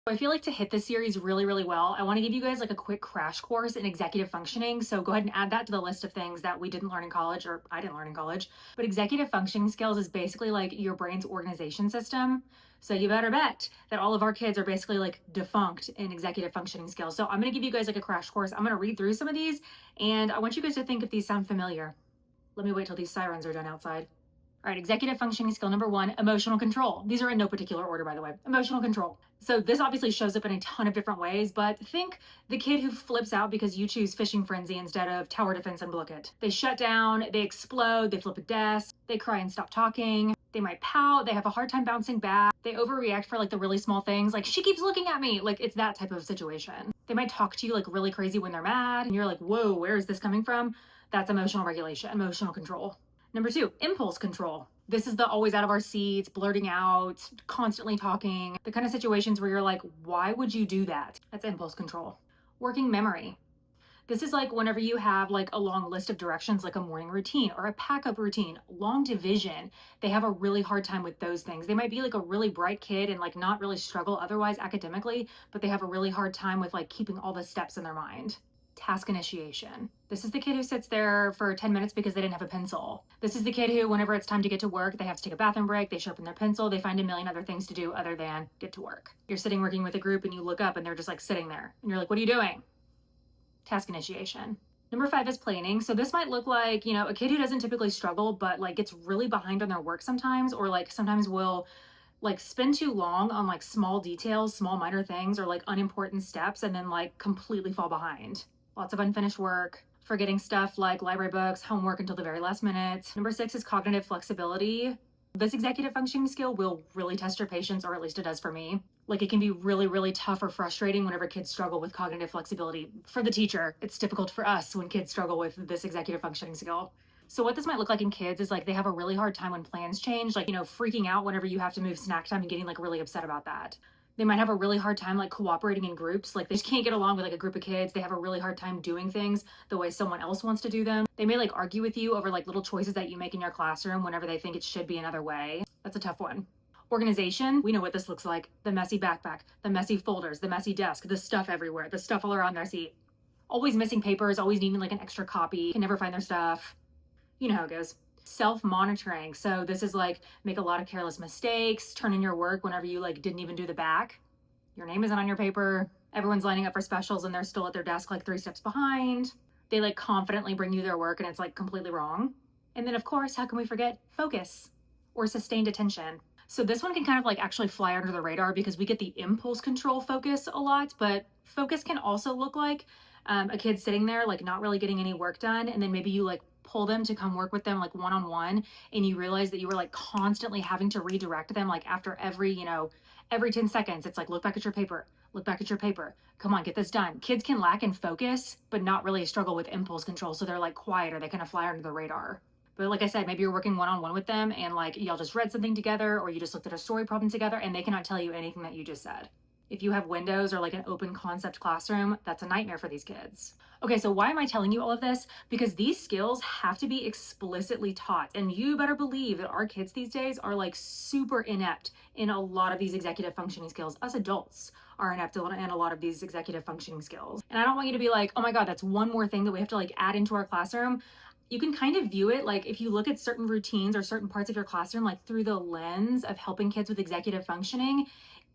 I feel like to hit this series really, really well, I want to give you guys like a quick crash course in executive functioning. So go ahead and add that to the list of things that we didn't learn in college, or I didn't learn in college. But executive functioning skills is basically like your brain's organization system. So you better bet that all of our kids are basically like defunct in executive functioning skills. So I'm going to give you guys like a crash course. I'm going to read through some of these and I want you guys to think if these sound familiar. Let me wait till these sirens are done outside. All right, executive functioning skill number one, emotional control. These are in no particular order, by the way. Emotional control. So this obviously shows up in a ton of different ways, but think the kid who flips out because you choose fishing frenzy instead of tower defense and book it. They shut down, they explode, they flip a desk, they cry and stop talking, they might pout, they have a hard time bouncing back, they overreact for like the really small things, like she keeps looking at me, like it's that type of situation. They might talk to you like really crazy when they're mad, and you're like, whoa, where is this coming from? That's emotional regulation, emotional control. Number two, impulse control. This is the always out of our seats, blurting out, constantly talking, the kind of situations where you're like, why would you do that? That's impulse control. Working memory. This is like whenever you have like a long list of directions, like a morning routine or a pack up routine, long division, they have a really hard time with those things. They might be like a really bright kid and like not really struggle otherwise academically, but they have a really hard time with like keeping all the steps in their mind. Task initiation. This is the kid who sits there for 10 minutes because they didn't have a pencil. This is the kid who, whenever it's time to get to work, they have to take a bathroom break, they sharpen their pencil, they find a million other things to do other than get to work. You're sitting working with a group and you look up and they're just like sitting there and you're like, what are you doing? Task initiation. Number five is planning. So this might look like, a kid who doesn't typically struggle, but like gets really behind on their work sometimes, or like sometimes will like spend too long on like small details, small minor things, or like unimportant steps, and then like completely fall behind. Lots of unfinished work, forgetting stuff like library books, homework until the very last minute. Number six is cognitive flexibility. This executive functioning skill will really test your patience, or at least it does for me. Like it can be really, really tough or frustrating whenever kids struggle with cognitive flexibility. For the teacher, it's difficult for us when kids struggle with this executive functioning skill. So what this might look like in kids is like they have a really hard time when plans change, like, freaking out whenever you have to move snack time and getting like really upset about that. They might have a really hard time like cooperating in groups. Like they just can't get along with like a group of kids. They have a really hard time doing things the way someone else wants to do them. They may like argue with you over like little choices that you make in your classroom whenever they think it should be another way. That's a tough one. Organization, we know what this looks like. The messy backpack, the messy folders, the messy desk, the stuff everywhere, the stuff all around their seat. Always missing papers, always needing like an extra copy, can never find their stuff. You know how it goes. Self-monitoring. So this is like make a lot of careless mistakes, turn in your work whenever you like didn't even do the back. Your name isn't on your paper. Everyone's lining up for specials and they're still at their desk like 3 steps behind. They like confidently bring you their work and it's like completely wrong. And then of course, how can we forget focus or sustained attention? So this one can kind of like actually fly under the radar because we get the impulse control focus a lot, but focus can also look like a kid sitting there like not really getting any work done, and then maybe you like pull them to come work with them like one-on-one, and you realize that you were like constantly having to redirect them like after every 10 seconds. It's like, look back at your paper, look back at your paper, come on, get this done. Kids can lack in focus but not really struggle with impulse control, so they're like quieter, they kind of fly under the radar. But like I said, maybe you're working one-on-one with them and like y'all just read something together, or you just looked at a story problem together, and they cannot tell you anything that you just said. If you have windows or like an open concept classroom, that's a nightmare for these kids. Okay, so why am I telling you all of this? Because these skills have to be explicitly taught, and you better believe that our kids these days are like super inept in a lot of these executive functioning skills. Us adults are inept in a lot of these executive functioning skills. And I don't want you to be like, oh my God, that's one more thing that we have to like add into our classroom. You can kind of view it like if you look at certain routines or certain parts of your classroom like through the lens of helping kids with executive functioning,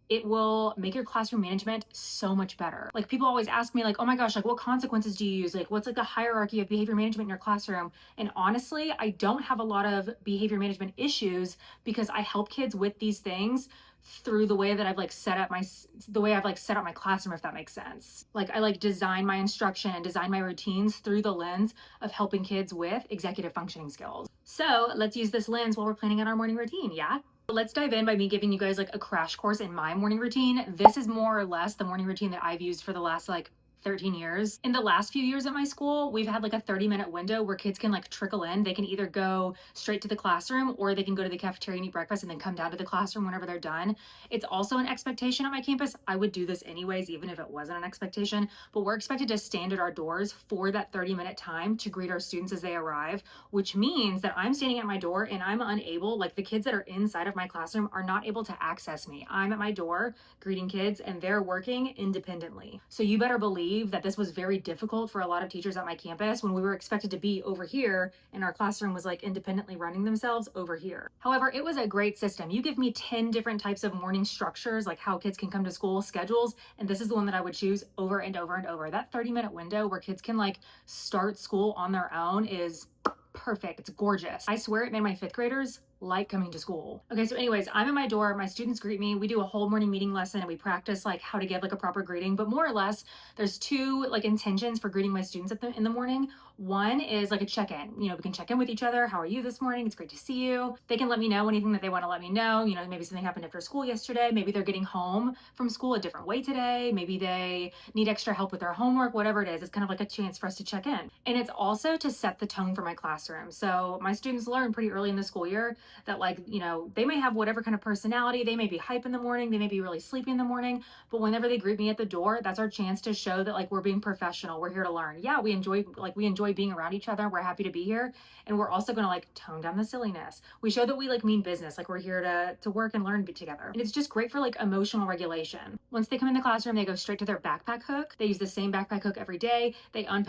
it will make your classroom management so much better. Like people always ask me like, oh my gosh, like what consequences do you use? Like what's like the hierarchy of behavior management in your classroom? And honestly, I don't have a lot of behavior management issues because I help kids with these things through the way that I've like set up my classroom, if that makes sense. Like I like design my instruction and design my routines through the lens of helping kids with executive functioning skills. So let's use this lens while we're planning out our morning routine, yeah? Let's dive in by me giving you guys like a crash course in my morning routine. This is more or less the morning routine that I've used for the last like 13 years. In the last few years at my school, we've had like a 30-minute window where kids can like trickle in. They can either go straight to the classroom or they can go to the cafeteria and eat breakfast and then come down to the classroom whenever they're done. It's also an expectation at my campus. I would do this anyways, even if it wasn't an expectation, but we're expected to stand at our doors for that 30-minute time to greet our students as they arrive, which means that I'm standing at my door and I'm unable, like the kids that are inside of my classroom are not able to access me. I'm at my door greeting kids and they're working independently. So you better believe that this was very difficult for a lot of teachers at my campus when we were expected to be over here and our classroom was like independently running themselves over here. However, it was a great system. You give me 10 different types of morning structures, like how kids can come to school, schedules, and this is the one that I would choose over and over and over. That 30-minute window where kids can like start school on their own is perfect. It's gorgeous. I swear it made my fifth graders like coming to school. Okay, so anyways, I'm at my door, my students greet me, we do a whole morning meeting lesson and we practice like how to give like a proper greeting, but more or less there's two like intentions for greeting my students in the morning. One is like a check-in, we can check in with each other. How are you this morning? It's great to see you. They can let me know anything that they want to let me know. Maybe something happened after school yesterday. Maybe they're getting home from school a different way today. Maybe they need extra help with their homework, whatever it is. It's kind of like a chance for us to check in. And it's also to set the tone for my classroom. So my students learn pretty early in the school year that they may have whatever kind of personality. They may be hype in the morning. They may be really sleepy in the morning, but whenever they greet me at the door, that's our chance to show that like we're being professional. We're here to learn. Yeah, we enjoy being around each other. We're happy to be here. And we're also going to like tone down the silliness. We show that we like mean business. Like we're here to work and learn together. And it's just great for like emotional regulation. Once they come in the classroom, they go straight to their backpack hook. They use the same backpack hook every day. They unpack